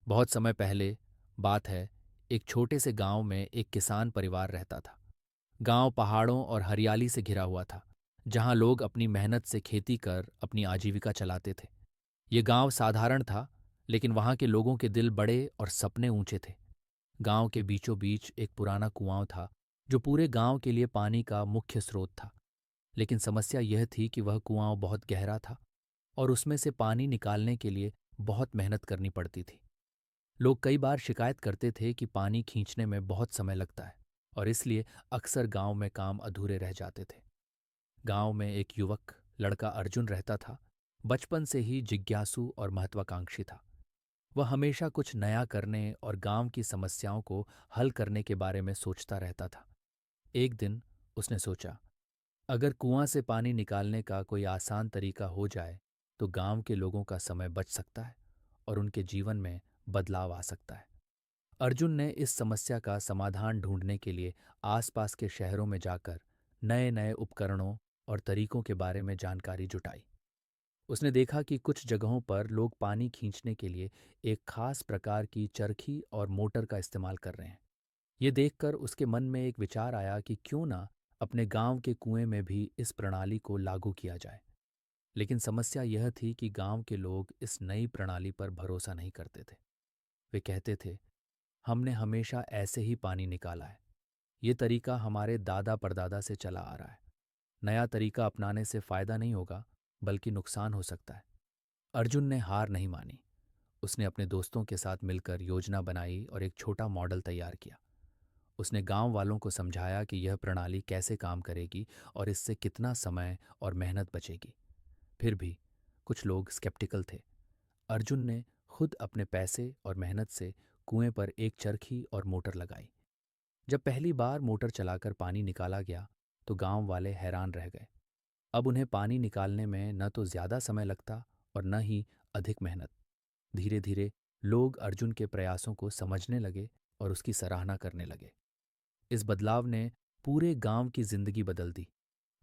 बहुत समय पहले बात है। एक छोटे से गांव में एक किसान परिवार रहता था। गांव पहाड़ों और हरियाली से घिरा हुआ था, जहां लोग अपनी मेहनत से खेती कर अपनी आजीविका चलाते थे। ये गांव साधारण था, लेकिन वहां के लोगों के दिल बड़े और सपने ऊंचे थे। गांव के बीचों बीच एक पुराना कुआं था, जो पूरे गांव के लिए पानी का मुख्य स्रोत था। लेकिन समस्या यह थी कि वह कुआं बहुत गहरा था और उसमें से पानी निकालने के लिए बहुत मेहनत करनी पड़ती थी। लोग कई बार शिकायत करते थे कि पानी खींचने में बहुत समय लगता है और इसलिए अक्सर गांव में काम अधूरे रह जाते थे। गांव में एक युवक लड़का अर्जुन रहता था। बचपन से ही जिज्ञासु और महत्वाकांक्षी था। वह हमेशा कुछ नया करने और गांव की समस्याओं को हल करने के बारे में सोचता रहता था। एक दिन उसने सोचा, अगर कुआं से पानी निकालने का कोई आसान तरीका हो जाए तो गांव के लोगों का समय बच सकता है और उनके जीवन में बदलाव आ सकता है। अर्जुन ने इस समस्या का समाधान ढूंढने के लिए आसपास के शहरों में जाकर नए नए उपकरणों और तरीकों के बारे में जानकारी जुटाई। उसने देखा कि कुछ जगहों पर लोग पानी खींचने के लिए एक खास प्रकार की चरखी और मोटर का इस्तेमाल कर रहे हैं। ये देखकर उसके मन में एक विचार आया कि क्यों ना अपने गांव के कुएं में भी इस प्रणाली को लागू किया जाए। लेकिन समस्या यह थी कि गांव के लोग इस नई प्रणाली पर भरोसा नहीं करते थे। वे कहते थे, हमने हमेशा ऐसे ही पानी निकाला है। ये तरीका हमारे दादा परदादा से चला आ रहा है। नया तरीका अपनाने से फायदा नहीं होगा, बल्कि नुकसान हो सकता है। अर्जुन ने हार नहीं मानी। उसने अपने दोस्तों के साथ मिलकर योजना बनाई और एक छोटा मॉडल तैयार किया। उसने गांव वालों को समझाया कि यह प्रणाली कैसे काम करेगी और इससे कितना समय और मेहनत बचेगी। फिर भी कुछ लोग स्केप्टिकल थे। अर्जुन ने खुद अपने पैसे और मेहनत से कुएं पर एक चरखी और मोटर लगाई। जब पहली बार मोटर चलाकर पानी निकाला गया तो गांव वाले हैरान रह गए। अब उन्हें पानी निकालने में न तो ज्यादा समय लगता और न ही अधिक मेहनत। धीरे धीरे लोग अर्जुन के प्रयासों को समझने लगे और उसकी सराहना करने लगे। इस बदलाव ने पूरे गांव की जिंदगी बदल दी।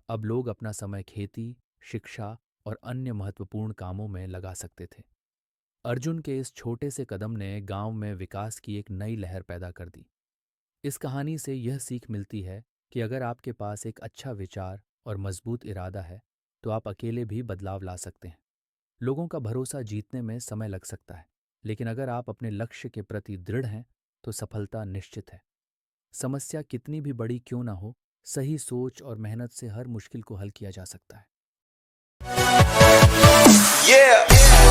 अब लोग अपना समय खेती, शिक्षा और अन्य महत्वपूर्ण कामों में लगा सकते थे। अर्जुन के इस छोटे से कदम ने गांव में विकास की एक नई लहर पैदा कर दी। इस कहानी से यह सीख मिलती है कि अगर आपके पास एक अच्छा विचार और मजबूत इरादा है तो आप अकेले भी बदलाव ला सकते हैं। लोगों का भरोसा जीतने में समय लग सकता है, लेकिन अगर आप अपने लक्ष्य के प्रति दृढ़ हैं तो सफलता निश्चित है। समस्या कितनी भी बड़ी क्यों ना हो, सही सोच और मेहनत से हर मुश्किल को हल किया जा सकता है। Yeah.